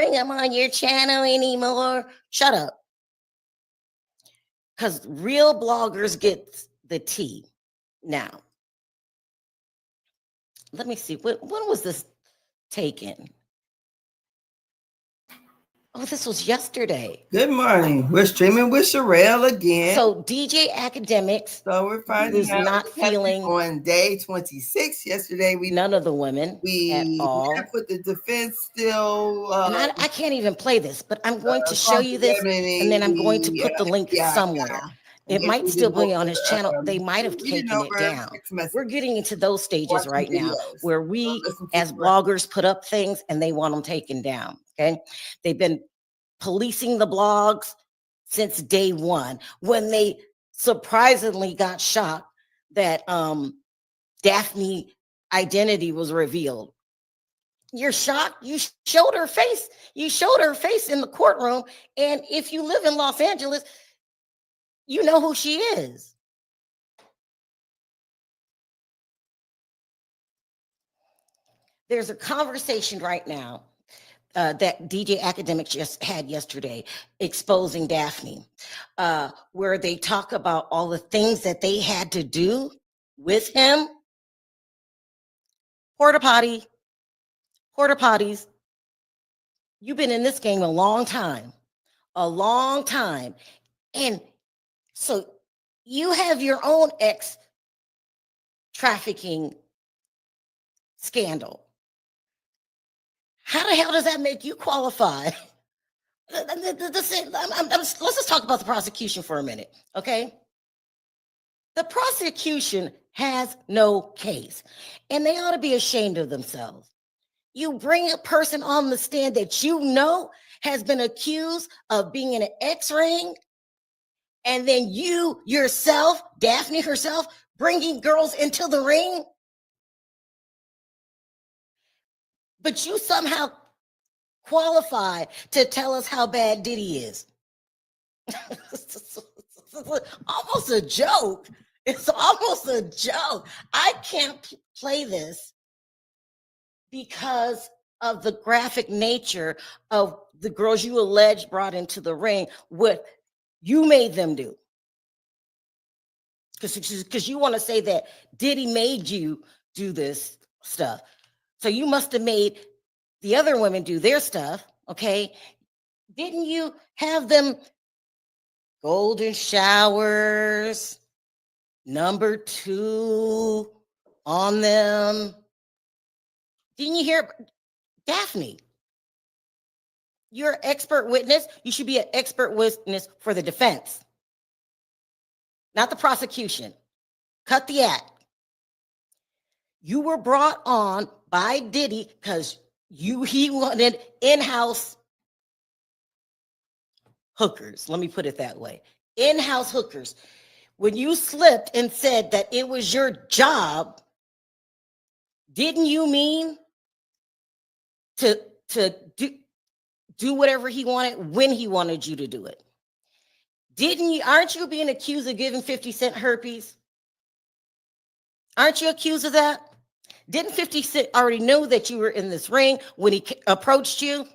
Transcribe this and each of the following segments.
bring them on your channel anymore. Shut up. Because real bloggers get the tea. Now, let me see. When was this taken? Oh, this was yesterday. Good morning. We're streaming with Sharrell again. So DJ Academics, so we're finding who's out not feeling on day 26. Yesterday, none of the women at all. Put the defense still. And I can't even play this, but I'm going to show you this, and then I'm going to put the link somewhere. It might still be on his channel. They might have taken it down. We're getting into those stages right now where we, as bloggers, put up things and they want them taken down. Okay. They've been policing the blogs since day one when they surprisingly got shocked that Daphne identity was revealed. You're shocked. You showed her face. You showed her face in the courtroom. And if you live in Los Angeles, you know who she is. There's a conversation right now that DJ Academics just had yesterday exposing Daphne, where they talk about all the things that they had to do with him. Porta potties. You've been in this game a long time. And so you have your own ex trafficking scandal. How the hell does that make you qualify? Let's just talk about the prosecution for a minute, okay? The prosecution has no case, and they ought to be ashamed of themselves. You bring a person on the stand that you know has been accused of being in an X ring, and then you yourself, Daphne herself, bringing girls into the ring. But you somehow qualify to tell us how bad Diddy is. Almost a joke. It's almost a joke. I can't play this because of the graphic nature of the girls you allege brought into the ring, what you made them do. Because you want to say that Diddy made you do this stuff. So you must have made the other women do their stuff, okay? Didn't you have them golden showers, number 2 on them? Didn't you hear Daphne? You're an expert witness. You should be an expert witness for the defense, not the prosecution. Cut the act. You were brought on by Diddy because he wanted in-house hookers. Let me put it that way. In-house hookers. When you slipped and said that it was your job, didn't you mean to do whatever he wanted when he wanted you to do it? Aren't you being accused of giving 50 Cent herpes? Aren't you accused of that? Didn't 50 Cent already know that you were in this ring when he approached you?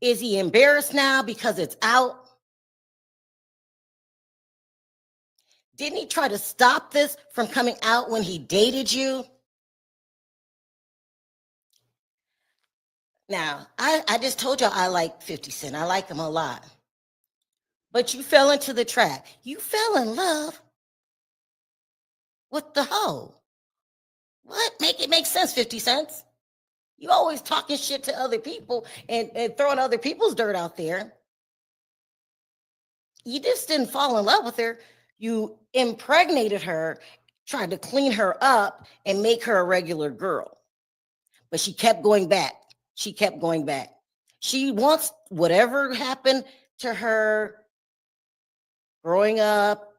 Is he embarrassed now because it's out? Didn't he try to stop this from coming out when he dated you? Now, I just told y'all I like 50 Cent. I like him a lot. But you fell into the trap. You fell in love with the hoe. What? It makes sense, 50 Cents. You always talking shit to other people and throwing other people's dirt out there. You just didn't fall in love with her. You impregnated her, tried to clean her up and make her a regular girl. But she kept going back. She wants whatever happened to her growing up.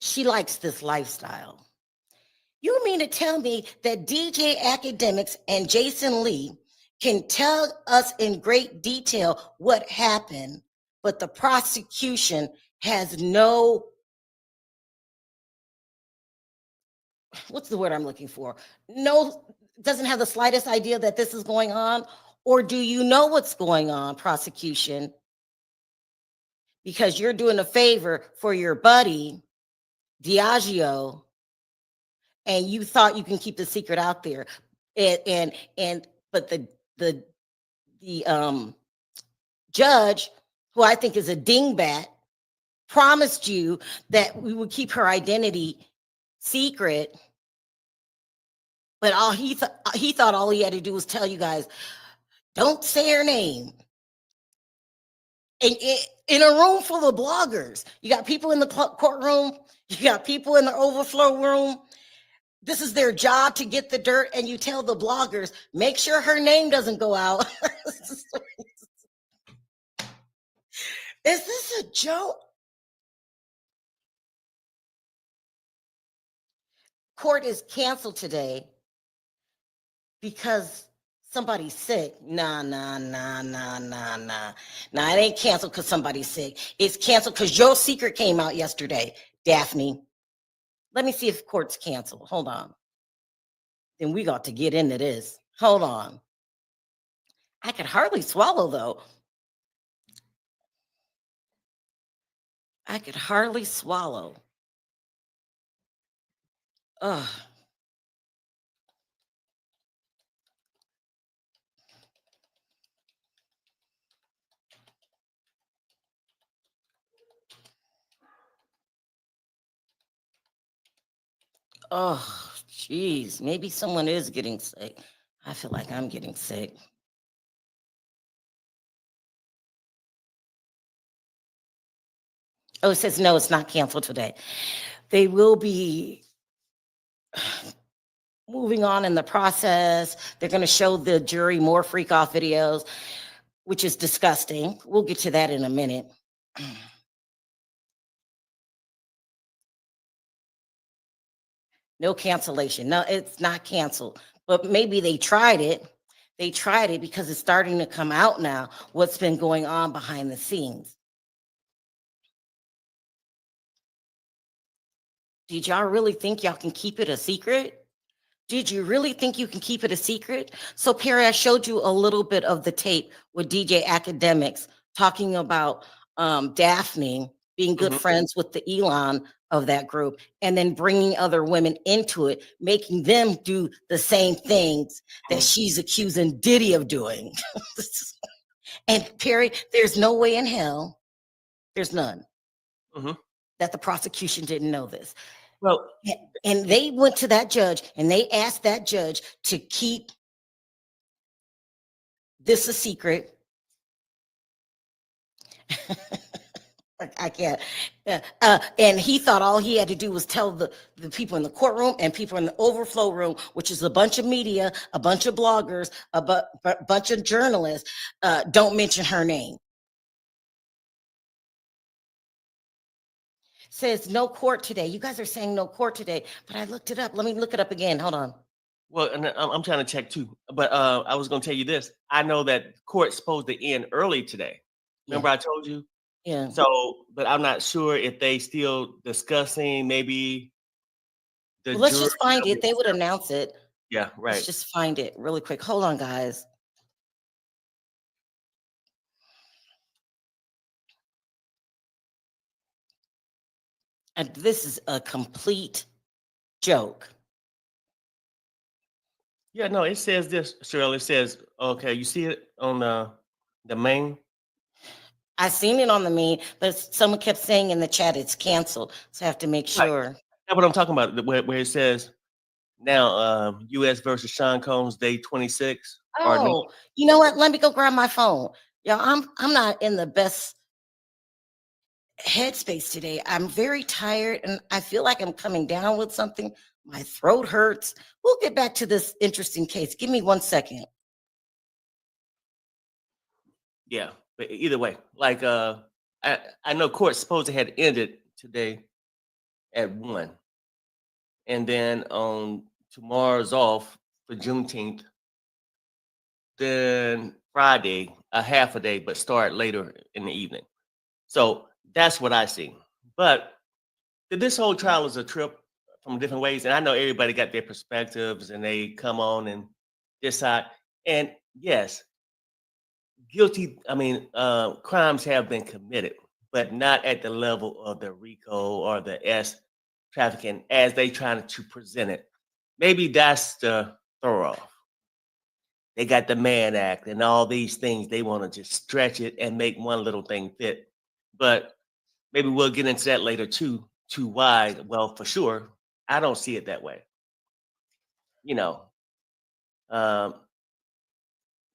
She likes this lifestyle. You mean to tell me that DJ Academics and Jason Lee can tell us in great detail what happened, but the prosecution has no, what's the word I'm looking for? No, doesn't have the slightest idea that this is going on? Or do you know what's going on, prosecution? Because you're doing a favor for your buddy, Diageo, and you thought you can keep the secret out there. But the judge, who I think is a dingbat, promised you that we would keep her identity secret. But all he thought all he had to do was tell you guys, don't say her name. And in a room full of bloggers, you got people in the courtroom, you got people in the overflow room. This is their job to get the dirt, and you tell the bloggers, make sure her name doesn't go out. Is this a joke? Court is canceled today because somebody's sick. Nah. Nah, it ain't canceled because somebody's sick. It's canceled because your secret came out yesterday, Daphne. Let me see if court's canceled. Hold on. Then we got to get into this. Hold on. I could hardly swallow, though. I could hardly swallow. Ugh. Oh, geez. Maybe someone is getting sick. I feel like I'm getting sick. Oh, it says no, it's not canceled today. They will be moving on in the process. They're going to show the jury more freak off videos, which is disgusting. We'll get to that in a minute. No cancellation. No, it's not canceled. But maybe they tried it. They tried it because it's starting to come out now what's been going on behind the scenes. Did y'all really think y'all can keep it a secret? Did you really think you can keep it a secret? So, Perry, I showed you a little bit of the tape with DJ Academics talking about Daphne being good friends with the Elon of that group, and then bringing other women into it, making them do the same things that she's accusing Diddy of doing. And Perry, there's no way in hell, there's none, that the prosecution didn't know this. Well, and they went to that judge and they asked that judge to keep this a secret. I can't. And he thought all he had to do was tell the people in the courtroom and people in the overflow room, which is a bunch of media, a bunch of bloggers, a bunch of journalists, don't mention her name. Says no court today. You guys are saying no court today, but I looked it up. Let me look it up again. Hold on. Well, and I'm trying to check too, but I was going to tell you this. I know that court's supposed to end early today. Remember I told you? Yeah. So, but I'm not sure if they still discussing maybe the Well, let's just find it. They would announce it. Yeah, right. Let's just find it really quick. Hold on, guys. And this is a complete joke. Yeah, no, it says this, Sharrell. It says, okay, you see it on the main? I seen it on the main, but someone kept saying in the chat it's canceled. So I have to make sure. Right. That's what I'm talking about, where it says now U.S. versus Sean Combs, day 26. Oh, you know what? Let me go grab my phone. Y'all, I'm not in the best headspace today. I'm very tired and I feel like I'm coming down with something. My throat hurts. We'll get back to this interesting case. Give me 1 second. Yeah, but either way, like I know court's supposed to had ended today at 1. And then on tomorrow's off for Juneteenth. Then Friday, a half a day, but start later in the evening. So that's what I see. But this whole trial is a trip from different ways. And I know everybody got their perspectives and they come on and decide. And yes, guilty. I mean, crimes have been committed, but not at the level of the RICO or the S trafficking as they trying to present it. Maybe that's the throw off. They got the Mann Act and all these things. They want to just stretch it and make one little thing fit. But maybe we'll get into that later too. To why? Well, for sure, I don't see it that way. You know, um,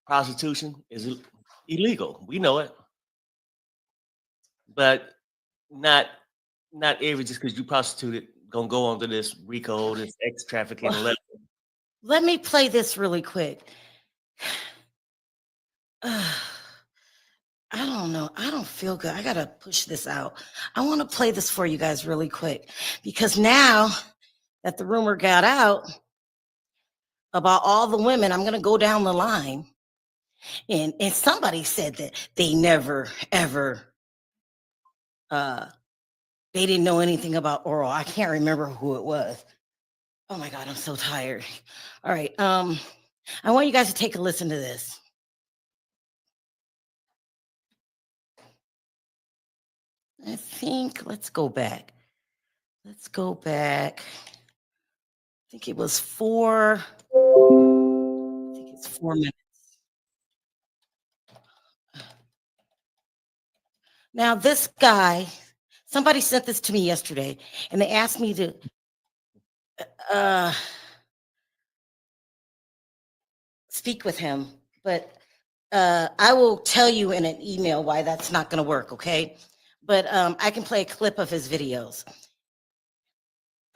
prostitution is illegal. We know it, but not not every just because you prostituted gonna go onto this RICO, this ex trafficking Well, level. let me play this really quick. I don't know. I don't feel good. I got to push this out. I want to play this for you guys really quick because now that the rumor got out about all the women, I'm going to go down the line. And somebody said that they never, ever, they didn't know anything about oral. I can't remember who it was. Oh my God, I'm so tired. All right. I want you guys to take a listen to this. I think, let's go back. Let's go back. I think it was 4 minutes. Now, this guy, somebody sent this to me yesterday, and they asked me to speak with him, but I will tell you in an email why that's not going to work, okay? But I can play a clip of his videos.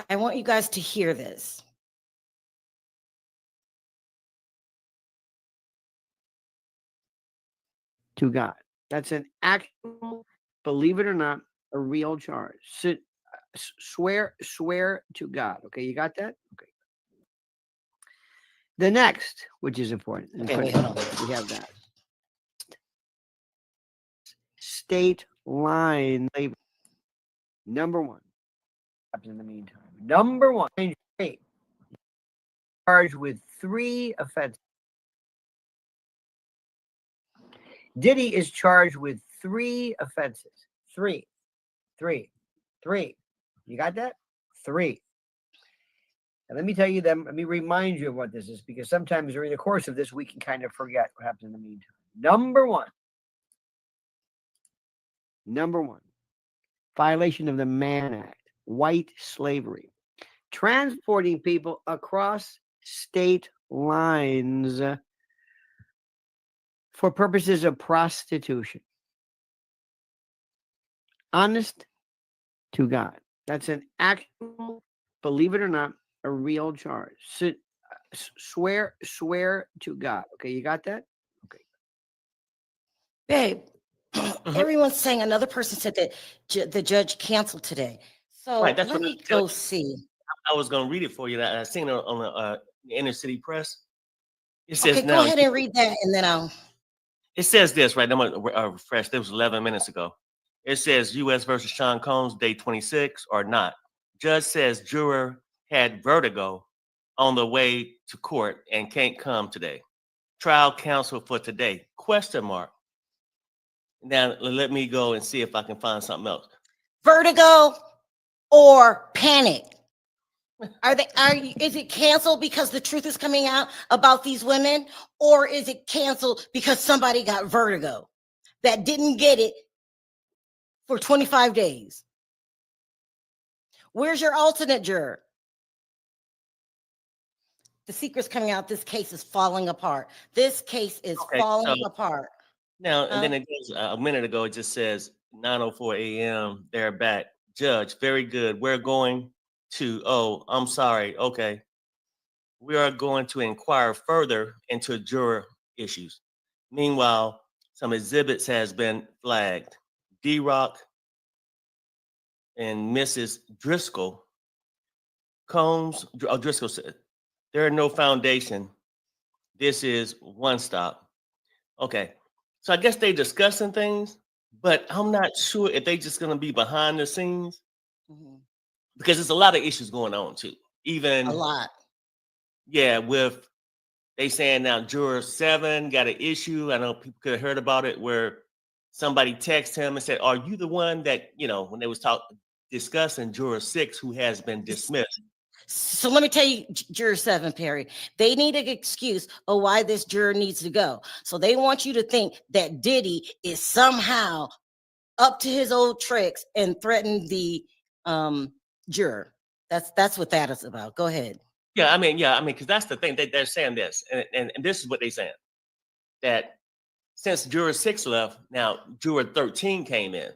I want you guys to hear this. To God. That's an actual, believe it or not, a real charge. Swear to God. Okay, you got that? Okay. The next, which is important. Okay, wait, hold on. We have that. State line labor. Number one. In the meantime, number one, charged with 3 offenses. Diddy is charged with 3 offenses. 3. You got that? 3. And let me tell you them. Let me remind you of what this is, because sometimes during the course of this, we can kind of forget what happens in the meantime. Number one, violation of the Mann Act, white slavery, transporting people across state lines for purposes of prostitution. Honest to God. That's an actual, believe it or not, a real charge. Swear to God. Okay, you got that? Okay. Babe, everyone's saying another person said that the judge canceled today. So Right, that's let what me go see. I was going to read it for you. That I seen it on the inner city press. It says Okay, now. go ahead and read that, and then I'll. It says this right now. I'm going to refresh. This was 11 minutes ago. It says U.S. versus Sean Combs, day 26 or not. Judge says juror had vertigo on the way to court and can't come today. Trial counsel for today? Question mark. Now let me go and see if I can find something else. Vertigo or panic? Is it canceled because the truth is coming out about these women, or is it canceled because somebody got vertigo that didn't get it for 25 days? Where's your alternate juror? The secret's coming out. This case is falling apart. This case is falling apart. Now, and then it goes a minute ago, it just says 9:04 a.m. They're back. Judge, very good. We're going to, I'm sorry. Okay. We are going to inquire further into juror issues. Meanwhile, some exhibits has been flagged. D-Rock and Mrs. Driscoll, Driscoll said, there are no foundation. This is one stop. Okay. So I guess they discussing things, but I'm not sure if they just going to be behind the scenes because there's a lot of issues going on too. Even a lot. Yeah, with they saying now juror 7 got an issue. I know people could have heard about it where somebody texted him and said, "Are you the one that when they was discussing juror 6 who has been dismissed?" So let me tell you, juror 7, Perry, they need an excuse of why this juror needs to go. So they want you to think that Diddy is somehow up to his old tricks and threatened the juror. That's what that is about. Go ahead. Yeah, because that's the thing. They're saying this, and this is what they're saying, that since juror 6 left, now juror 13 came in.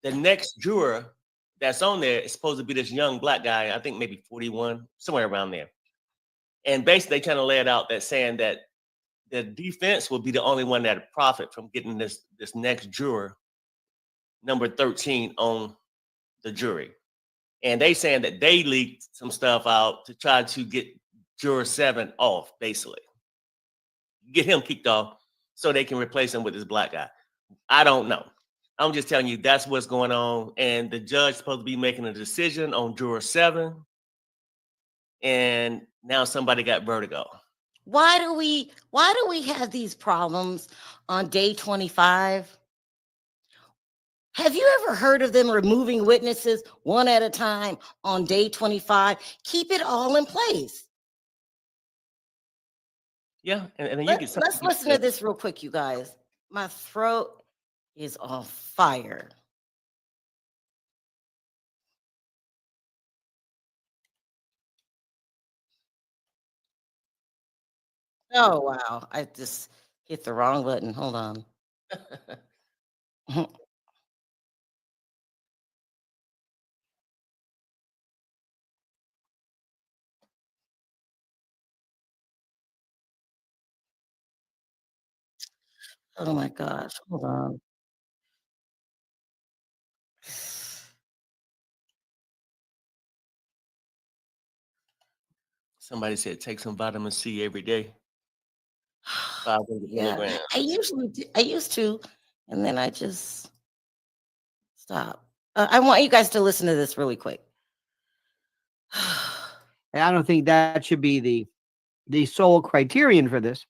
The next juror that's on there is supposed to be this young black guy, I think maybe 41, somewhere around there. And basically, they kind of lay it out that saying that the defense will be the only one that profit from getting this next juror, number 13, on the jury. And they saying that they leaked some stuff out to try to get juror 7 off, basically. Get him kicked off so they can replace him with this black guy. I don't know. I'm just telling you that's what's going on. And the judge is supposed to be making a decision on juror 7. And now somebody got vertigo. Why do we have these problems on day 25? Have you ever heard of them removing witnesses one at a time on day 25? Keep it all in place. Yeah, and then Let's listen to this real quick, you guys. My throat is on fire. Oh, wow. I just hit the wrong button. Hold on. Oh my gosh. Hold on. Somebody said take some vitamin C every day. 500 Yeah, milligrams. I used to, and then I just stopped. I want you guys to listen to this really quick. And I don't think that should be the sole criterion for this.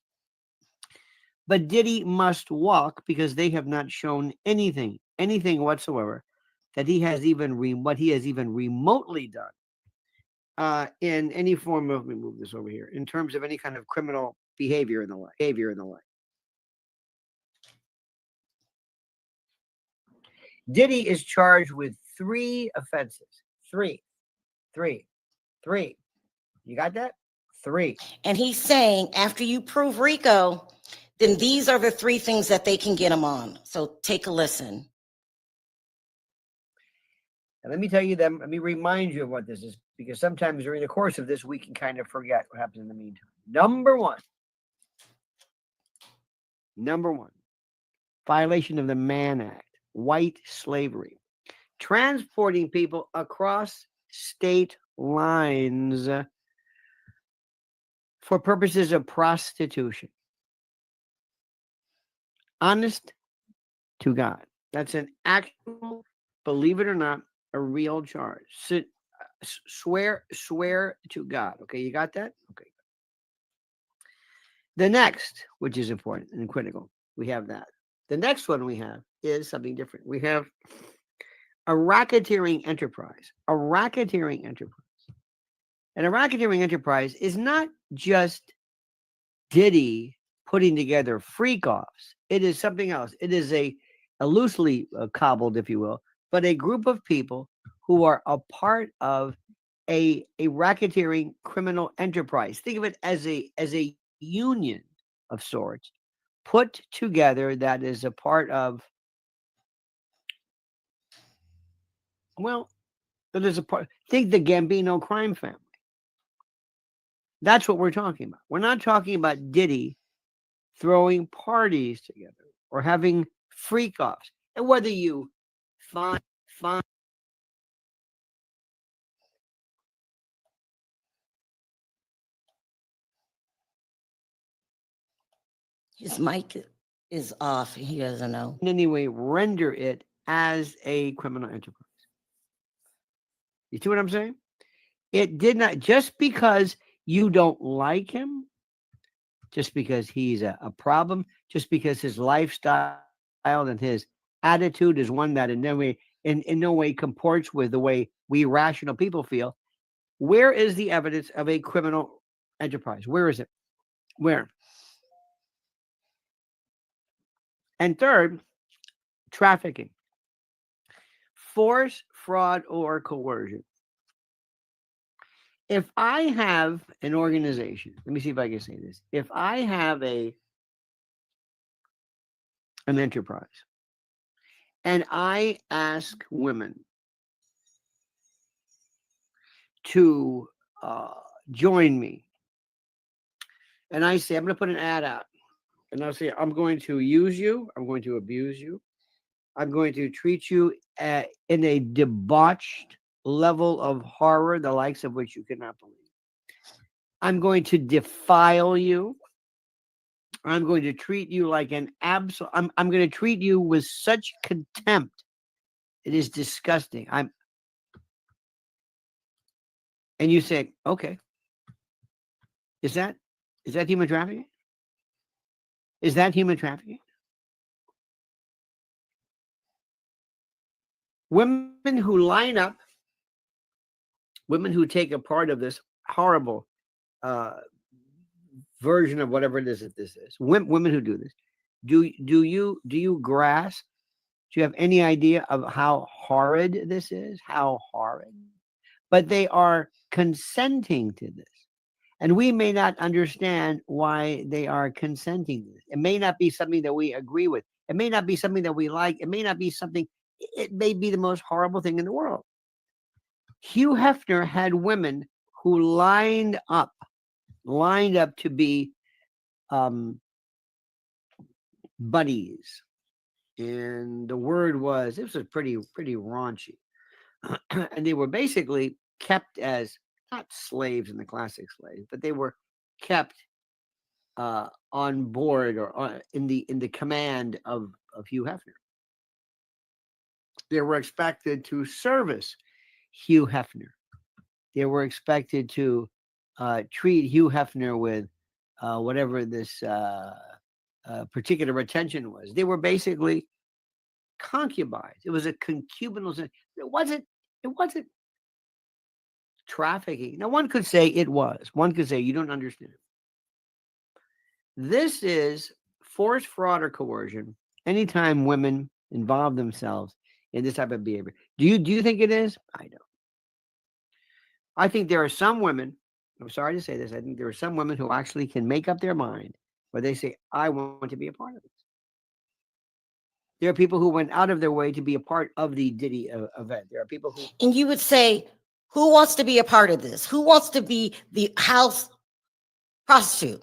But Diddy must walk because they have not shown anything whatsoever that he has even remotely done in any form of, let me move this over here, in terms of any kind of criminal behavior and the like. Diddy is charged with 3 offenses. Three. You got that? 3. And he's saying after you prove RICO, then these are the 3 things that they can get him on. So take a listen. And let me tell you them. Let me remind you of what this is, because sometimes during the course of this, we can kind of forget what happens in the meantime. Number one, violation of the Mann Act, white slavery, transporting people across state lines for purposes of prostitution. Honest to God. That's an actual, believe it or not, a real charge. Swear to God. Okay, you got that? Okay. The next, which is important and critical, we have that. The next one we have is something different. We have a racketeering enterprise. And a racketeering enterprise is not just Diddy putting together freak-offs. It is something else. It is a loosely cobbled, if you will, but a group of people who are a part of a racketeering criminal enterprise. Think of it as a union of sorts put together that is a part of, well, that is a part. Think the Gambino crime family. That's what we're talking about. We're not talking about Diddy throwing parties together or having freak-offs. And whether you find His mic is off. He doesn't know. in any way render it as a criminal enterprise. You see what I'm saying? It did not, just because you don't like him just because he's a problem, just because his lifestyle and his attitude is one that in no way comports with the way we rational people feel. Where is the evidence of a criminal enterprise? Where is it? Where? And third, trafficking, force, fraud, or coercion. If I have an organization, let me see if I can say this. If I have an enterprise and I ask women to join me, and I say, I'm going to put an ad out, and I'll say, I'm going to use you, I'm going to abuse you, I'm going to treat you in a debauched level of horror, the likes of which you cannot believe. I'm going to defile you. I'm going to treat you like an absolute. I'm going to treat you with such contempt. It is disgusting. And you say, okay, is that human trafficking? Is that human trafficking? Women who line up, women who take a part of this horrible version of whatever it is that this is. Women who do this. Do you grasp? Do you have any idea of how horrid this is? How horrid. But they are consenting to this. And we may not understand why they are consenting to this. It may not be something that we agree with. It may not be something that we like. It may not be something, it may be the most horrible thing in the world. Hugh Hefner had women who lined up to be buddies. And the word was, it was pretty raunchy. And they were basically kept as not slaves in the classic slaves, but they were kept on board or in the command of Hugh Hefner. They were expected to service Hugh Hefner. They were expected to treat Hugh Hefner with whatever this particular attention was. They were basically concubines. It was a concubinal. It wasn't trafficking. Now, one could say it was. One could say you don't understand. This is force, fraud, or coercion. Anytime women involve themselves in this type of behavior. Do you think it is? I don't. I think there are some women, I'm sorry to say this, I think there are some women who actually can make up their mind where they say, I want to be a part of this. There are people who went out of their way to be a part of the Diddy event. There are people who... And you would say, who wants to be a part of this? Who wants to be the house prostitute?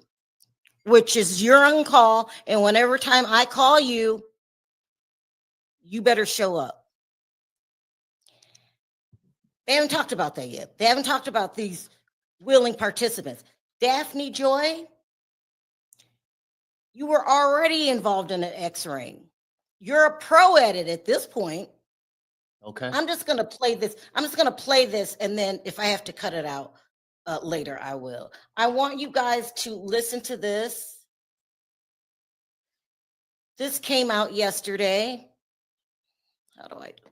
Which is you're on call, and whenever time I call you, you better show up. They haven't talked about that yet. They haven't talked about these willing participants. Daphne Joy, you were already involved in an X-ring. You're a pro at it at this point. Okay. I'm just going to play this. I'm just going to play this, and then if I have to cut it out later, I will. I want you guys to listen to this. This came out yesterday. How do I do?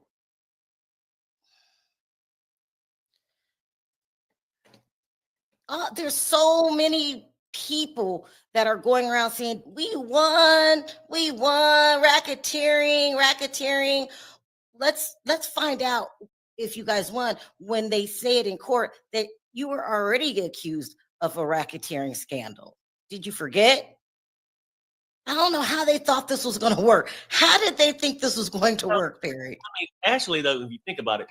There's so many people that are going around saying, we won, racketeering. Let's find out if you guys won when they say it in court that you were already accused of a racketeering scandal. Did you forget? I don't know how they thought this was going to work. How did they think this was going to work, Perry? I mean, actually, though, if you think about it,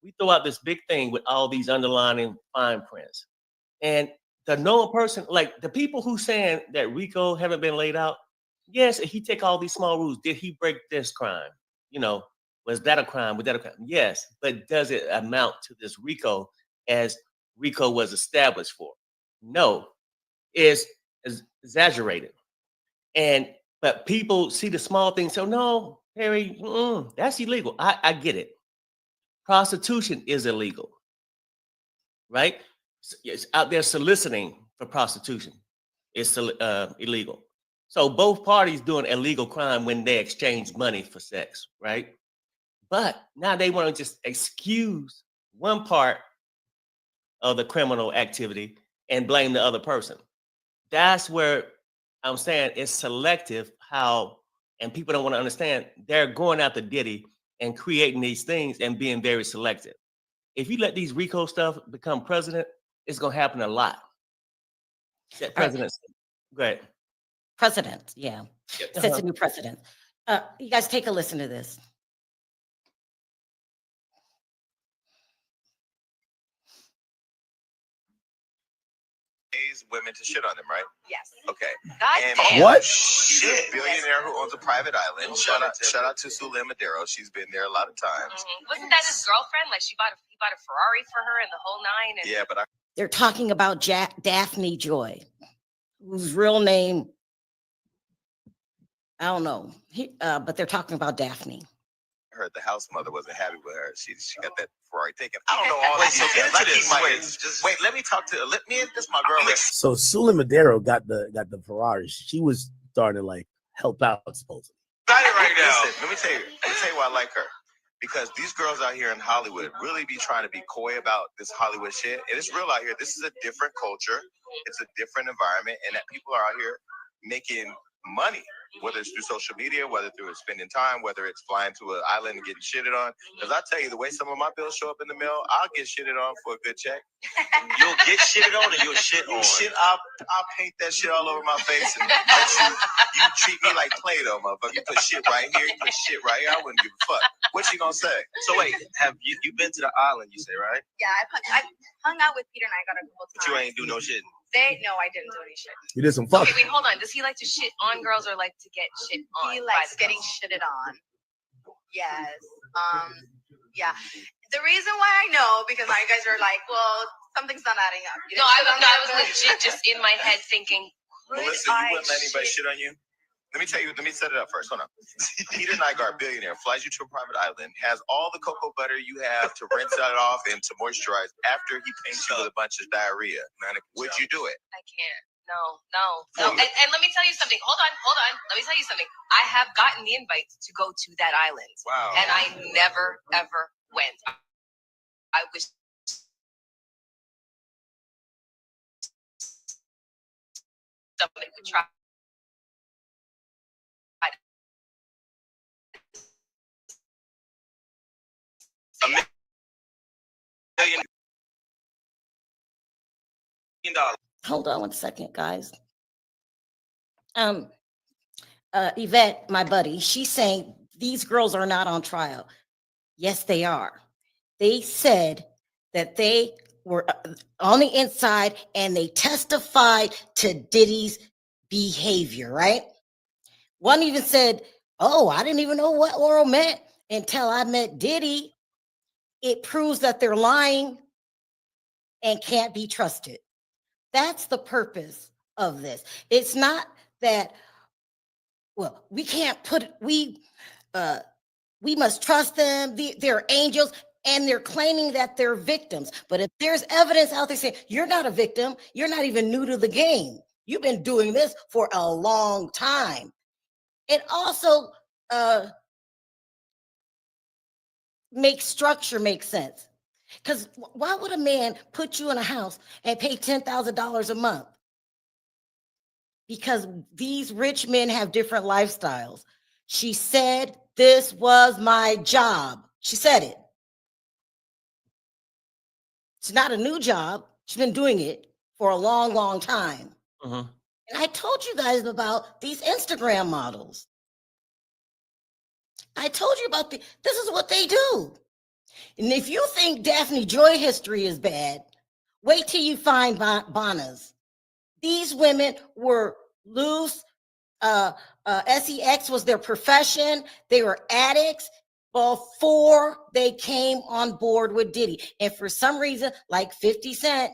we throw out this big thing with all these underlining fine prints. And the known person, like the people who saying that Rico haven't been laid out, yes, he take all these small rules. Did he break this crime? You know, was that a crime? Was that a crime? Yes, but does it amount to this Rico as Rico was established for? No, it's exaggerated. But people see the small things. So no, Harry, that's illegal. I get it. Prostitution is illegal, right? It's out there soliciting for prostitution. it's illegal. So both parties doing illegal crime when they exchange money for sex, right? But now they want to just excuse one part of the criminal activity and blame the other person. That's where I'm saying it's selective how, and people don't want to understand, they're going after Diddy and creating these things and being very selective. If you let these RICO stuff become president, it's going to happen a lot. That president, go ahead. President, yeah, sets a new precedent. You guys take a listen to this. Women to shit on them, right? Yes. Okay. God And damn. What? She's a billionaire who owns a private island. Shout out to Sule Madero. She's been there a lot of times. Wasn't that his girlfriend? Like he bought a Ferrari for her and the whole nine. And Yeah, but I They're talking about Daphne Joy, whose real name, I don't know, but they're talking about Daphne. heard the house mother wasn't happy with her. She got that Ferrari taken. I don't know all this. Wait, let me talk to this is my girl. So Sule Madero got the Ferrari. She was starting to like help out supposedly. Right now. Listen, let me tell you why I like her. Because these girls out here in Hollywood really be trying to be coy about this Hollywood shit. And it's real out here. This is a different culture. It's a different environment. And that people are out here making money, whether it's through social media, whether through spending time, whether it's flying to an island and getting shitted on. Because I tell you, the way some of my bills show up in the mail, I'll get shitted on for a good check. You'll get shitted on or you'll shit on? I'll paint that shit all over my face and let you treat me like Play-Doh, motherfucker. You put shit right here, you put shit right here. I wouldn't give a fuck. What you gonna say? So wait, have you been to the island, you say, right? yeah, I hung out with Peter and I got a couple times. But you ain't do no shit. No, I didn't do any shit. You did some fuck. Okay, wait, hold on. Does he like to shit on girls or like to get shit on? He likes getting shitted on. Yes. Yeah. The reason why I know, because you guys are like, well, something's not adding up. No, I was legit just in my head thinking, Melissa, you wouldn't let anybody shit on you? Let me set it up first. Hold on. Peter Nygaard, billionaire, flies you to a private island, has all the cocoa butter you have to rinse that off and to moisturize after he paints you with a bunch of diarrhea. Would you do it? I can't. No. And let me tell you something. Hold on. Let me tell you something. I have gotten the invite to go to that island. Wow. And I never, ever went. I was somebody would try. $1 million. Hold on one second, guys. Yvette, my buddy, she's saying these girls are not on trial. Yes, they are. They said that they were on the inside and they testified to Diddy's behavior, right? One even said, oh, I didn't even know what oral meant until I met Diddy. It proves that they're lying and can't be trusted. That's the purpose of this. It's not that, well, we can't put, we must trust them. They're angels and they're claiming that they're victims. But if there's evidence out there saying you're not a victim, you're not even new to the game. You've been doing this for a long time. It also makes structure make sense. Because why would a man put you in a house and pay $10,000 a month? Because these rich men have different lifestyles. She said, this was my job. She said it. It's not a new job. She's been doing it for a long, long time. And I told you guys about these Instagram models. I told you about this is what they do. And if you think Daphne Joy history is bad, wait till you find Bonna's. These women were loose. SEX was their profession. They were addicts before they came on board with Diddy. And for some reason, like 50 Cent,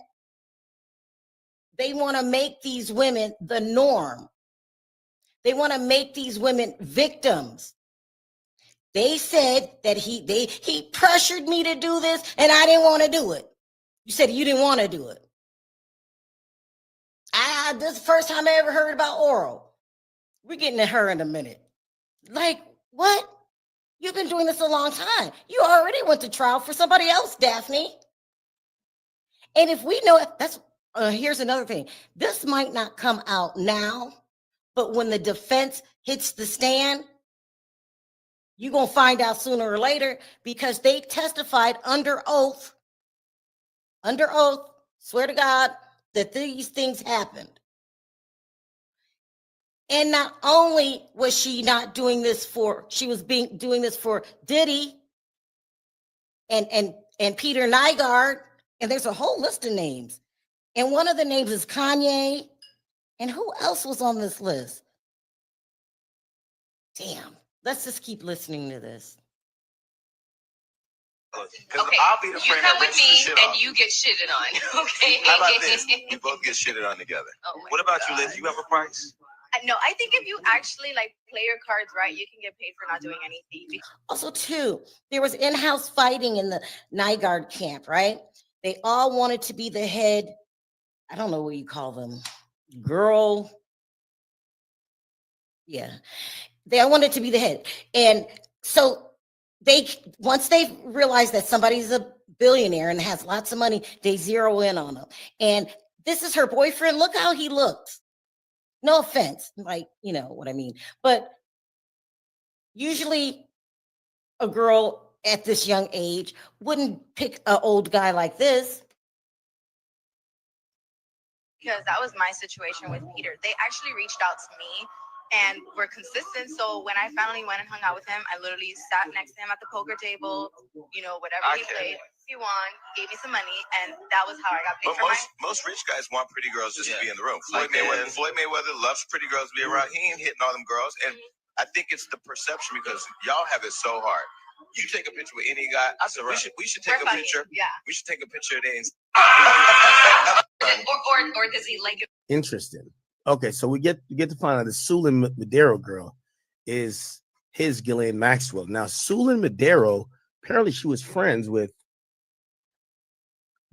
they want to make these women the norm. They want to make these women victims. They said that he pressured me to do this and I didn't want to do it. You said you didn't want to do it. this is the first time I ever heard about oral. We're getting to her in a minute. Like, what? You've been doing this a long time. You already went to trial for somebody else, Daphne. And if we know that's here's another thing. This might not come out now, but when the defense hits the stand, you're going to find out sooner or later because they testified under oath, swear to God, that these things happened. And not only was she not doing this she was doing this for Diddy and Peter Nygaard, and there's a whole list of names. And one of the names is Kanye. And who else was on this list? Damn. Let's just keep listening to this. Okay, I'll be the you friend come that with rinses the me shit and off. you get shitted on. Okay. How about this? We both get shitted on together. Oh my What about you, God. Liz? You have a price? No, I think if you actually like play your cards right, you can get paid for not doing anything. Also, too, there was in-house fighting in the Nygaard camp, right? They all wanted to be the head, I don't know what you call them, girl. Yeah. They all wanted to be the head. And so once they realize that somebody's a billionaire and has lots of money, they zero in on them. And this is her boyfriend. Look how he looks. No offense, like, you know what I mean. But usually a girl at this young age wouldn't pick an old guy like this. Because that was my situation with Peter. They actually reached out to me and were consistent. So when I finally went and hung out with him, I literally sat next to him at the poker table, you know, whatever he played, he won, he gave me some money, and that was how I got paid But for most rich guys want pretty girls just to be in the room. Floyd Mayweather loves pretty girls to be around. He ain't hitting all them girls. And I think it's the perception because y'all have it so hard. You take a picture with any guy. I said we should take a picture. Yeah. We should take a picture today. Or does he like it? Interesting. Okay, so we get to find out the Sulin Madero girl is his Ghislaine Maxwell. Now, Sulin Madero, apparently she was friends with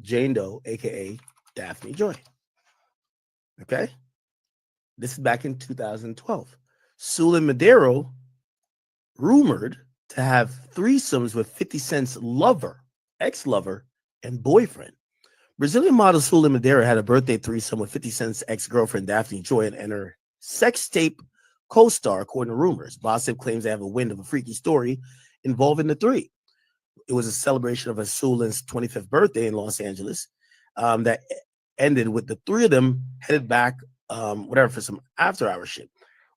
Jane Doe, aka Daphne Joy. Okay, this is back in 2012. Sulin Madero rumored to have threesomes with 50 Cent's lover, ex-lover, and boyfriend. Brazilian model Sulin Madero had a birthday threesome with 50 Cent's ex-girlfriend Daphne Joy and her sex tape co-star, according to rumors. Gossip claims they have a wind of a freaky story involving the three. It was a celebration of Sulin's 25th birthday in Los Angeles that ended with the three of them headed back, for some after-hour shit.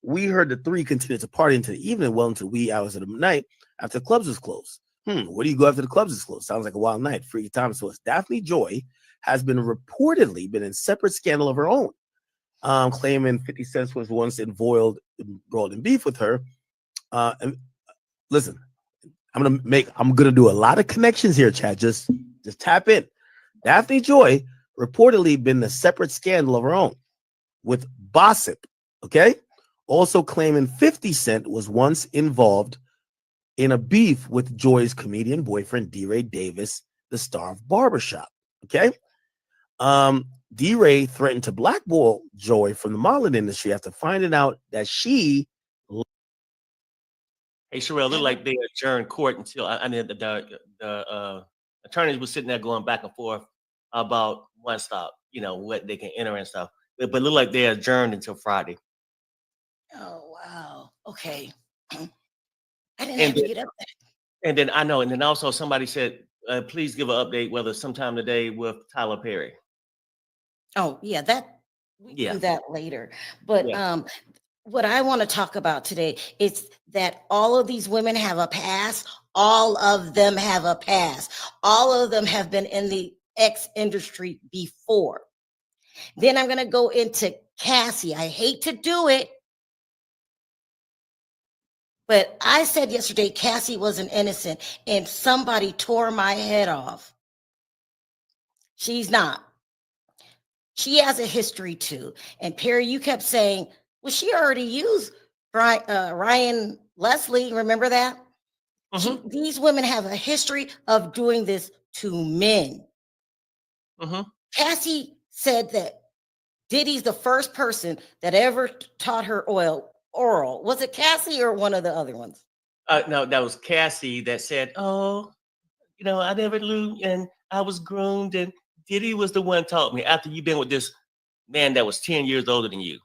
We heard the three continued to party into the evening, well into the wee hours of the night after the clubs was closed. Where do you go after the clubs is closed? Sounds like a wild night. Freaky time. So it's Daphne Joy has been reportedly in separate scandal of her own, claiming 50 Cent was once embroiled in beef with her. And listen, I'm gonna do a lot of connections here, Chad. Just tap in. Daphne Joy reportedly been a separate scandal of her own with Gossip. Okay, also claiming 50 Cent was once involved in a beef with Joy's comedian boyfriend D-Ray Davis, the star of Barbershop. Okay. D-Ray threatened to blackball Joy from the modeling industry after finding out that she. Hey, Sharrell, look like they adjourned court until the attorneys were sitting there going back and forth about one stop, what they can enter and stuff. But look like they adjourned until Friday. Oh, wow. Okay. I didn't have to get up there. And then I know, and then also somebody said, please give an update whether sometime today with Tyler Perry. Oh, yeah, we do that later. But what I want to talk about today is that all of these women have a past. All of them have a past. All of them have been in the X industry before. Then I'm going to go into Cassie. I hate to do it, but I said yesterday Cassie wasn't innocent and somebody tore my head off. She's not. She has a history too. And Perry, you kept saying, well, she already used Ryan Leslie. Remember that? Mm-hmm. These women have a history of doing this to men. Mm-hmm. Cassie said that Diddy's the first person that ever taught her oral. Was it Cassie or one of the other ones? No, that was Cassie that said, "Oh, I never knew, and I was groomed, and Diddy was the one taught me." After you've been with this man that was 10 years older than you.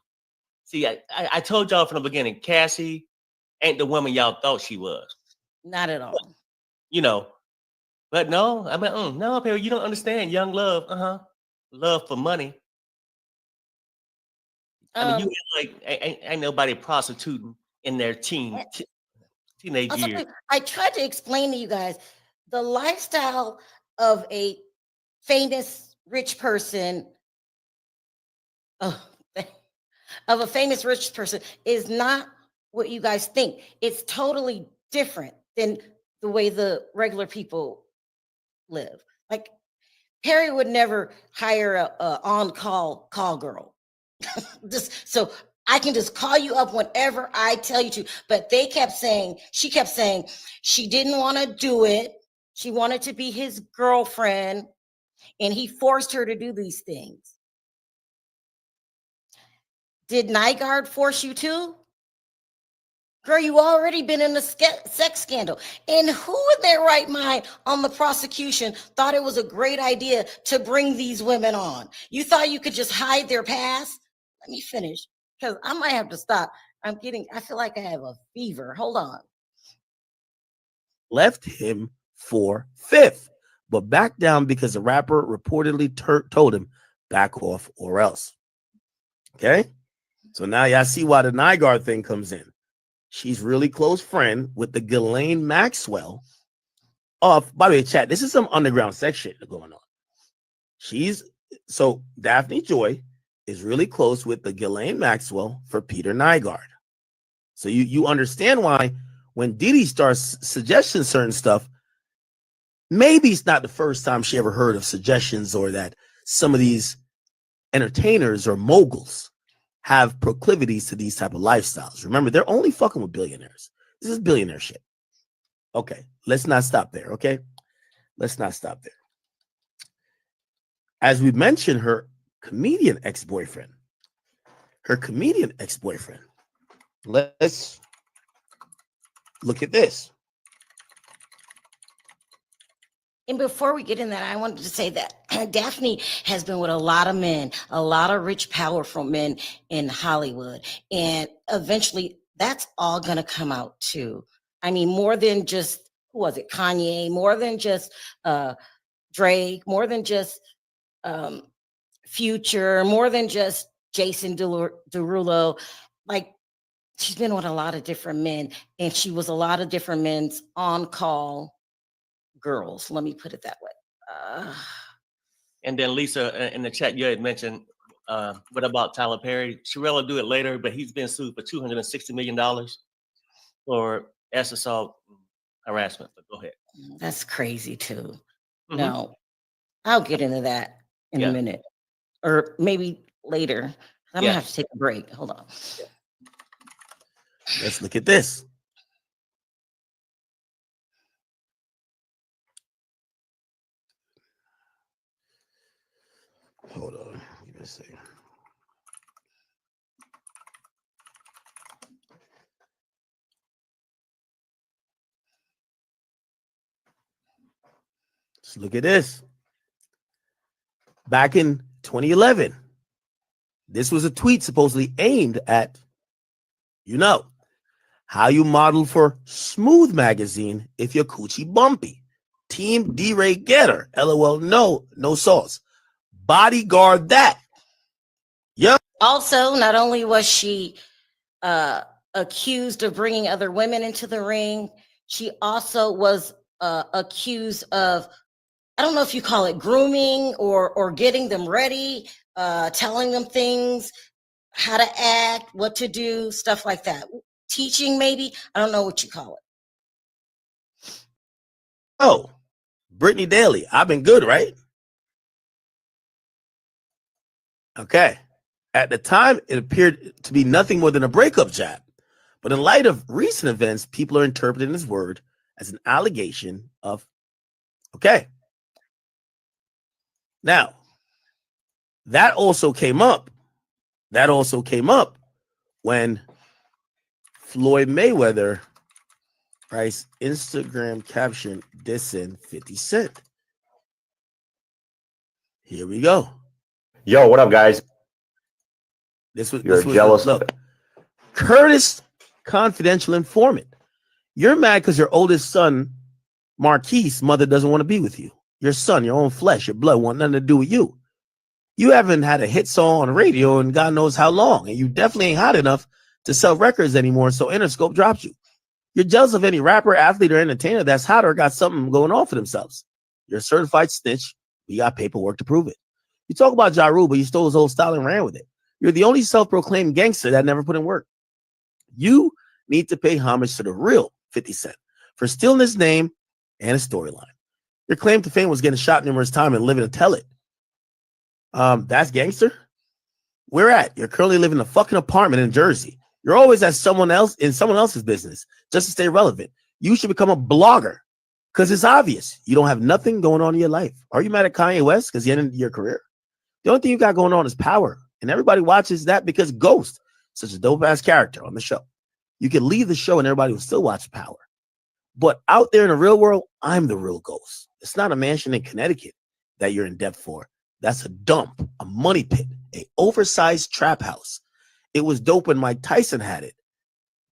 See, I told y'all from the beginning, Cassie ain't the woman y'all thought she was. Not at all. But no, I mean, no, Perry, you don't understand. Young love, love for money. I mean, you ain't nobody prostituting in their teenage years. I tried to explain to you guys the lifestyle of a famous rich person. Of a famous rich person is not what you guys think. It's totally different than the way the regular people live. Like Perry would never hire a on-call call girl. So I can just call you up whenever I tell you to. But she kept saying she didn't want to do it. She wanted to be his girlfriend, and he forced her to do these things. Did Nygaard force you to? Girl, you already been in a sex scandal. And who in their right mind on the prosecution thought it was a great idea to bring these women on? You thought you could just hide their past? Let me finish, because I might have to stop. I feel like I have a fever. Hold on. Left him for fifth, but backed down because the rapper reportedly told him, back off or else. Okay? So now y'all see why the Nygaard thing comes in. She's really close friend with the Ghislaine Maxwell. By the way, chat, this is some underground sex shit going on. So Daphne Joy is really close with the Ghislaine Maxwell for Peter Nygaard. So you understand why when Diddy starts suggesting certain stuff, maybe it's not the first time she ever heard of suggestions, or that some of these entertainers or moguls have proclivities to these type of lifestyles. Remember, they're only fucking with billionaires. This is billionaire shit. Okay, let's not stop there, okay? Let's not stop there. As we mentioned, her comedian ex-boyfriend. Let's look at this. And before we get in that, I wanted to say that Daphne has been with a lot of men, a lot of rich, powerful men in Hollywood. And eventually that's all going to come out too. I mean, more than just, who was it? Kanye, more than just Drake, more than just Future, more than just Jason Derulo. Like, she's been with a lot of different men, and she was a lot of different men's on-call girls. Let me put it that way. And then Lisa, in the chat, you had mentioned, what about Tyler Perry? Sharrell will do it later, but he's been sued for $260 million for assault harassment. But go ahead. That's crazy too. Mhm. No, I'll get into that in a minute, or maybe later. I'm gonna have to take a break. Hold on. Let's look at this. Hold on. Give me a second. Let's look at this. Back in 2011, this was a tweet supposedly aimed at, how you model for Smooth magazine if your coochie bumpy. Team D-Ray Getter. LOL, no sauce. Bodyguard that. Yeah. Also, not only was she accused of bringing other women into the ring, she also was accused of, I don't know if you call it grooming or getting them ready, telling them things, how to act, what to do, stuff like that. Teaching, maybe. I don't know what you call it. Oh, Brittany Daly. I've been good, right? Okay. At the time, it appeared to be nothing more than a breakup jab. But in light of recent events, people are interpreting this word as an allegation of, okay. Now, that also came up That also came up when Floyd Mayweather Price Instagram caption dissing 50 Cent. Here we go. Yo, what up, guys? This was jealous. Look, Curtis, confidential informant. You're mad because your oldest son, Marquise, mother doesn't want to be with you. Your son, your own flesh, your blood, want nothing to do with you. You haven't had a hit song on the radio in God knows how long, and you definitely ain't hot enough to sell records anymore, so Interscope drops you. You're jealous of any rapper, athlete, or entertainer that's hot or got something going on for themselves. You're a certified snitch. We got paperwork to prove it. You talk about Ja Rule, but you stole his whole style and ran with it. You're the only self-proclaimed gangster that never put in work. You need to pay homage to the real 50 Cent for stealing his name and his storyline. Your claim to fame was getting shot numerous times and living to tell it. That's gangster. Where at? You're currently living in a fucking apartment in Jersey. You're always at someone else's business just to stay relevant. You should become a blogger because it's obvious you don't have nothing going on in your life. Are you mad at Kanye West because he ended your career? The only thing you got going on is power, and everybody watches that because Ghost, such a dope ass character on the show. You can leave the show and everybody will still watch Power. But out there in the real world, I'm the real Ghost. It's not a mansion in Connecticut that you're in debt for. That's a dump, a money pit, an oversized trap house. It was dope when Mike Tyson had it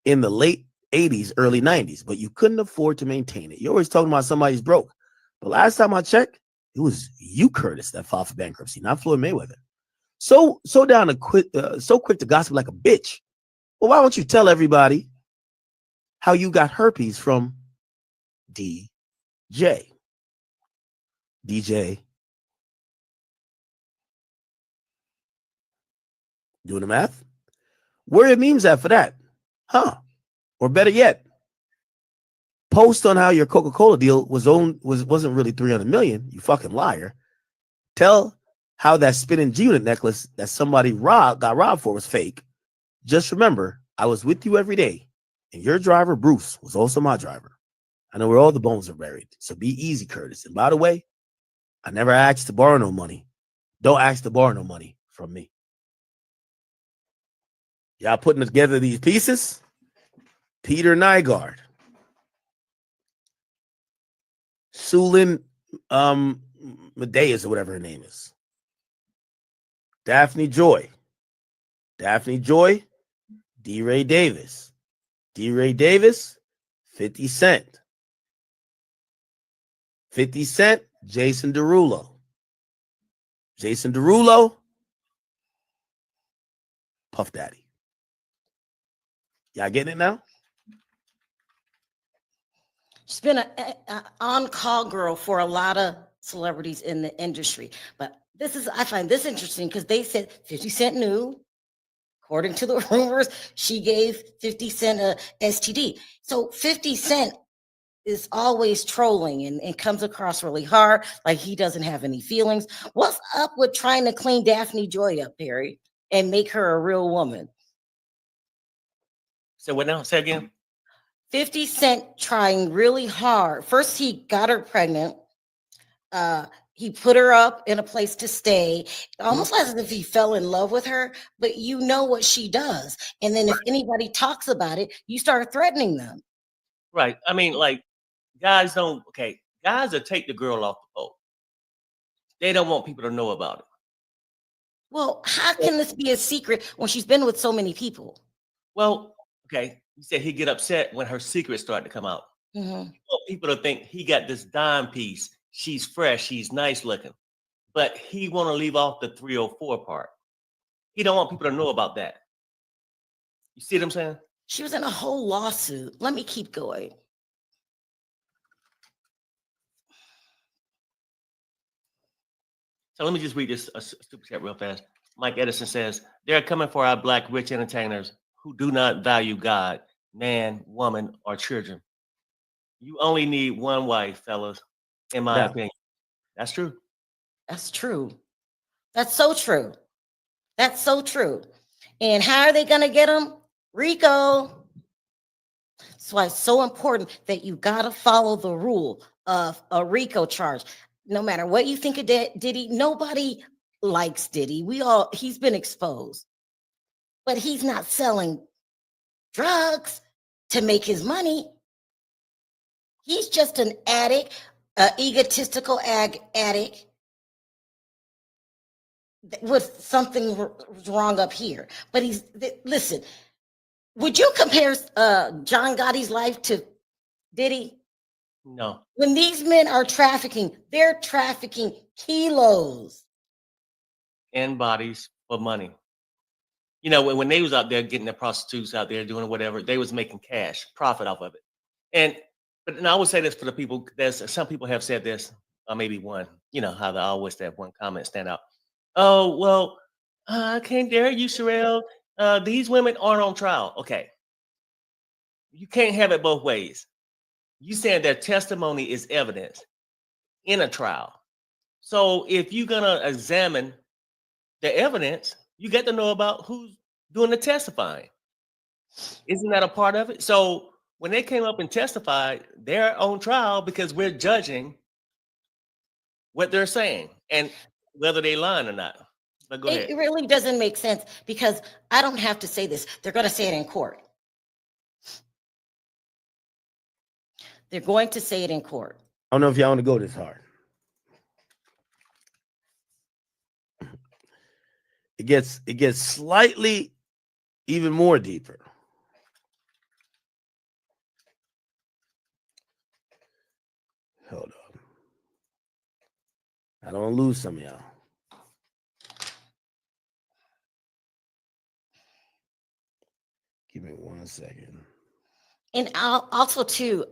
in the late 80s, early 90s, but you couldn't afford to maintain it. You're always talking about somebody's broke. But last time I checked, it was you, Curtis, that filed for bankruptcy, not Floyd Mayweather. So quick to gossip like a bitch. Well, why don't you tell everybody how you got herpes from DJ? DJ. Doing the math? Where are your memes at for that? Huh? Or better yet, post on how your Coca-Cola deal wasn't really 300 million, you fucking liar. Tell how that spinning G-Unit necklace that somebody got robbed for was fake. Just remember, I was with you every day, and your driver, Bruce, was also my driver. I know where all the bones are buried, so be easy, Curtis. And by the way, I never asked to borrow no money. Don't ask to borrow no money from me. Y'all putting together these pieces? Peter Nygaard, Sulin Medeas, or whatever her name is. Daphne Joy, D-Ray Davis, 50 Cent, Jason Derulo, Puff Daddy. Y'all getting it now? She's been an on-call girl for a lot of celebrities in the industry. But I find this interesting because they said 50 Cent knew. According to the rumors, she gave 50 Cent a STD. So 50 Cent is always trolling and comes across really hard, like he doesn't have any feelings. What's up with trying to clean Daphne Joy up, Perry, and make her a real woman? So what now? Say again. 50 Cent trying really hard. First, he got her pregnant. He put her up in a place to stay, almost as if he fell in love with her, but you know what she does. And then if anybody talks about it, you start threatening them. Right. I mean, like, guys will take the girl off the boat. They don't want people to know about it. Well, how can this be a secret when she's been with so many people? Well, okay, you said he'd get upset when her secrets start to come out. Mm-hmm. You want people to think he got this dime piece. She's fresh. She's nice looking. But he want to leave off the 304 part. He don't want people to know about that. You see what I'm saying? She was in a whole lawsuit. Let me keep going. So let me just read this super chat real fast. Mike Edison says, they're coming for our black rich entertainers who do not value God, man, woman, or children. You only need one wife, fellas, in my opinion. That's true. That's true. That's so true. That's so true. And how are they going to get him? Rico. That's why it's so important that you got to follow the rule of a Rico charge. No matter what you think of Diddy, nobody likes Diddy. He's been exposed. but he's not selling drugs to make his money. He's just an addict, an egotistical addict with something wrong up here. But listen, would you compare John Gotti's life to Diddy? No. When these men are trafficking, they're trafficking kilos. And bodies for money. You know, when they was out there getting their prostitutes out there doing whatever, they was making cash, profit off of it. But I would say this for the people, there's some people have said this, or maybe one, you know, how they always have one comment stand out. Oh, well, I can't dare you, Sharrell. These women aren't on trial. Okay. You can't have it both ways. You saying their testimony is evidence in a trial. So if you're gonna examine the evidence, you get to know about who's doing the testifying. Isn't that a part of it? So when they came up and testified, they're on trial because we're judging what they're saying and whether they lying or not. But go ahead. It really doesn't make sense because I don't have to say this. They're going to say it in court. They're going to say it in court. I don't know if y'all want to go this hard. It gets slightly even more deeper. Hold on. I don't want to lose some of y'all. Give me 1 second. And also too,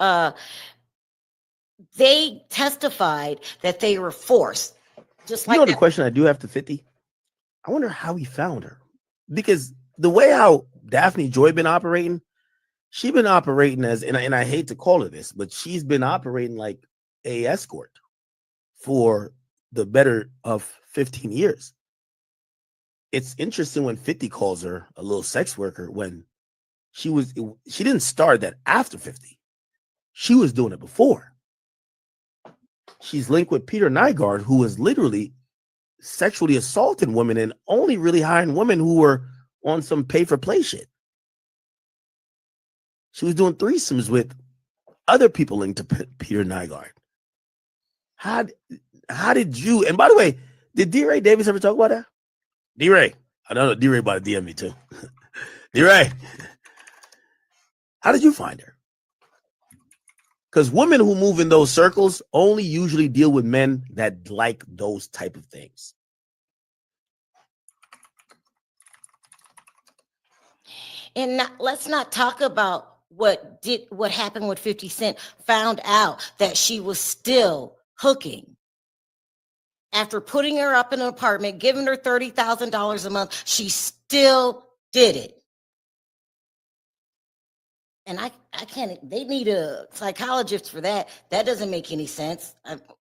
they testified that they were forced. Just like the question I do have to 50. I wonder how he found her, because the way how Daphne Joy been operating, she's been operating as, and I hate to call her this, but she's been operating like a escort for the better of 15 years. It's interesting when 50 calls her a little sex worker when she didn't start that after 50. She was doing it before. She's linked with Peter Nygaard, who was literally sexually assaulting women and only really hiring women who were on some pay-for-play shit. She was doing threesomes with other people linked to Peter Nygaard. How did you? And by the way, did D-Ray Davis ever talk about that? D-Ray, I don't know. D-Ray about to DM me too. D-Ray, how did you find her? Because women who move in those circles only usually deal with men that like those type of things. And let's not talk about what happened with 50 Cent. Found out that she was still hooking. After putting her up in an apartment, giving her $30,000 a month, she still did it. And I can't, they need a psychologist for that. That doesn't make any sense.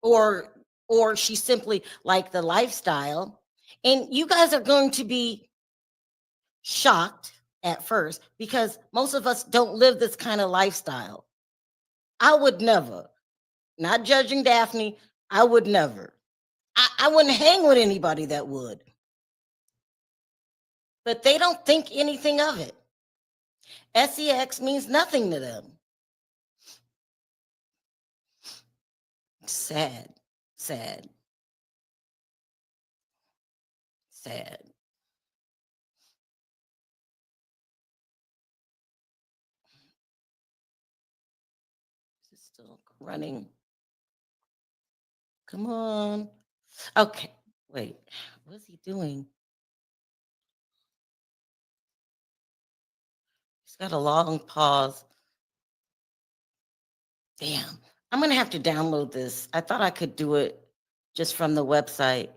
Or she simply liked the lifestyle. And you guys are going to be shocked at first because most of us don't live this kind of lifestyle. I would never, not judging Daphne, I would never. I wouldn't hang with anybody that would. But they don't think anything of it. SEX means nothing to them. Sad, sad, sad. Is it still running? Come on. Okay, wait, what's he doing? He's got a long pause. Damn, I'm gonna have to download this. I thought I could do it just from the website.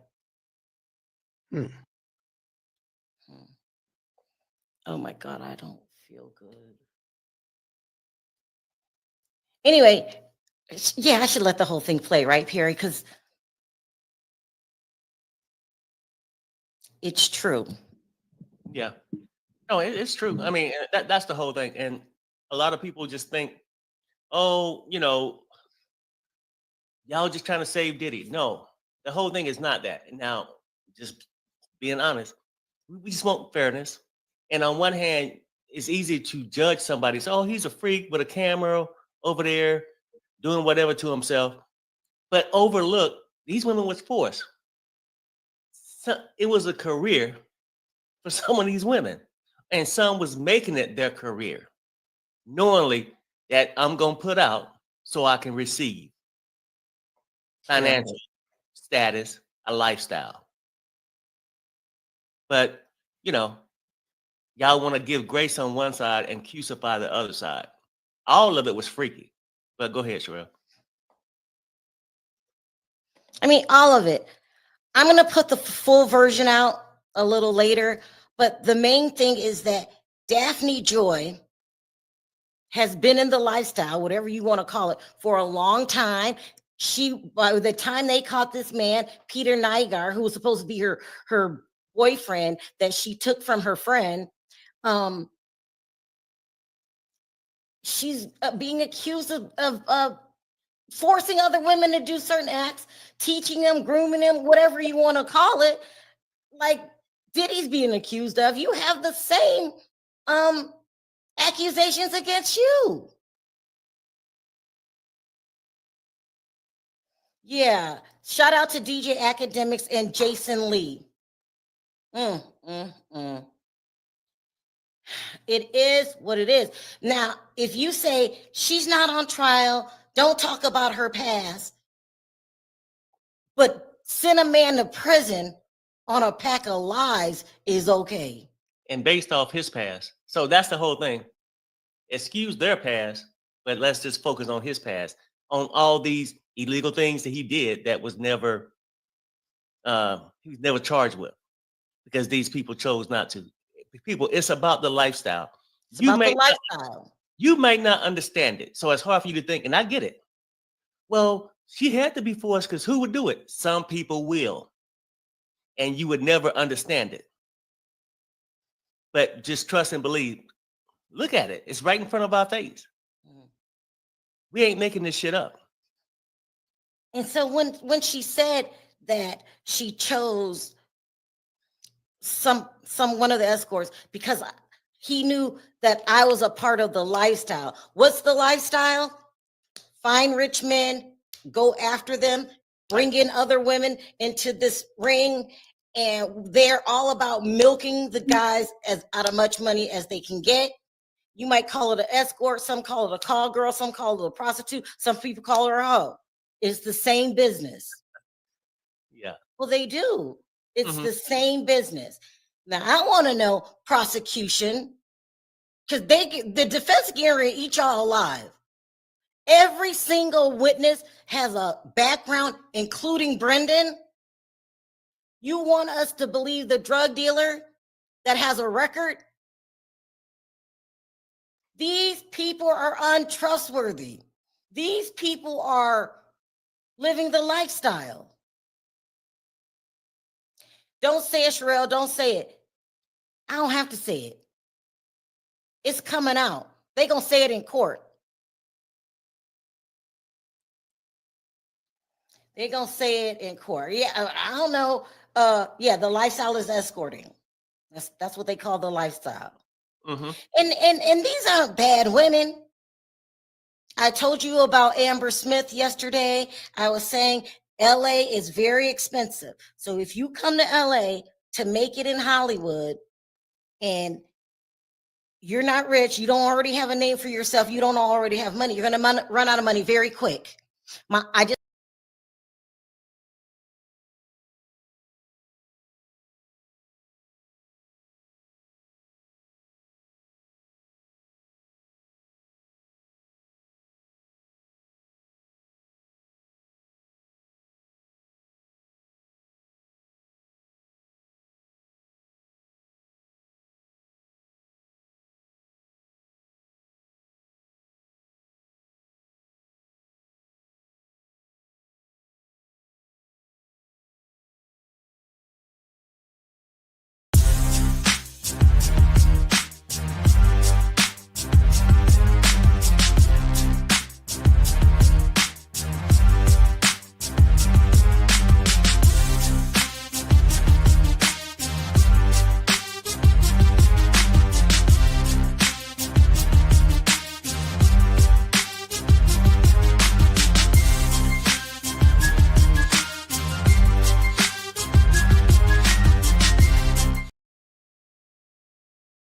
Oh my God, I don't feel good. Anyway, yeah, I should let the whole thing play, right, Perry? Because it's true. Yeah. No, it's true. I mean, that's the whole thing. And a lot of people just think, oh, you know, y'all just trying to save Diddy. No, the whole thing is not that. Now, just being honest, we just want fairness. And on one hand, it's easy to judge somebody. So, oh, he's a freak with a camera over there doing whatever to himself, but overlook these women was forced. So it was a career for some of these women, and some was making it their career, knowingly that I'm gonna put out so I can receive financial status, a lifestyle. But you know, y'all want to give grace on one side and crucify the other side. All of it was freaky. But go ahead, Sharrell. I mean, all of it. I'm going to put the full version out a little later, but the main thing is that Daphne Joy has been in the lifestyle, whatever you want to call it, for a long time. By the time they caught this man, Peter Nygaard, who was supposed to be her boyfriend that she took from her friend, she's being accused of forcing other women to do certain acts, teaching them, grooming them, whatever you want to call it, like Diddy's being accused of. You have the same accusations against you. Yeah. Shout out to DJ Academics and Jason Lee. It is what it is. Now, if you say she's not on trial, don't talk about her past, but send a man to prison on a pack of lies is okay. And based off his past. So that's the whole thing. Excuse their past, but let's just focus on his past, on all these illegal things that he did that was never he was never charged with, because these people chose not to. People, it's about the lifestyle. It's about the lifestyle. You might not understand it, so it's hard for you to think, and I get it. Well, she had to be forced because who would do it? Some people will, and you would never understand it. But just trust and believe. Look at it. It's right in front of our face. We ain't making this shit up. And so when she said that she chose one of the escorts because he knew that I was a part of the lifestyle. What's the lifestyle? Find rich men, go after them, bring in other women into this ring, and they're all about milking the guys as out of much money as they can get. You might call it an escort, some call it a call girl, some call it a prostitute, some people call her a hoe. It's the same business. Yeah. Well, they do. It's the same business. Now, I want to know prosecution, because the defense guarantee eat y'all alive. Every single witness has a background, including Brendan. You want us to believe the drug dealer that has a record? These people are untrustworthy. These people are living the lifestyle. Don't say it, Sharrell. Don't say it. I don't have to say it. It's coming out. They're going to say it in court. They're going to say it in court. Yeah, I don't know. Yeah, the lifestyle is escorting. That's what they call the lifestyle. And these aren't bad women. I told you about Amber Smith yesterday. I was saying LA is very expensive. So if you come to LA to make it in Hollywood and you're not rich, you don't already have a name for yourself, you don't already have money, you're going to run out of money very quick. I just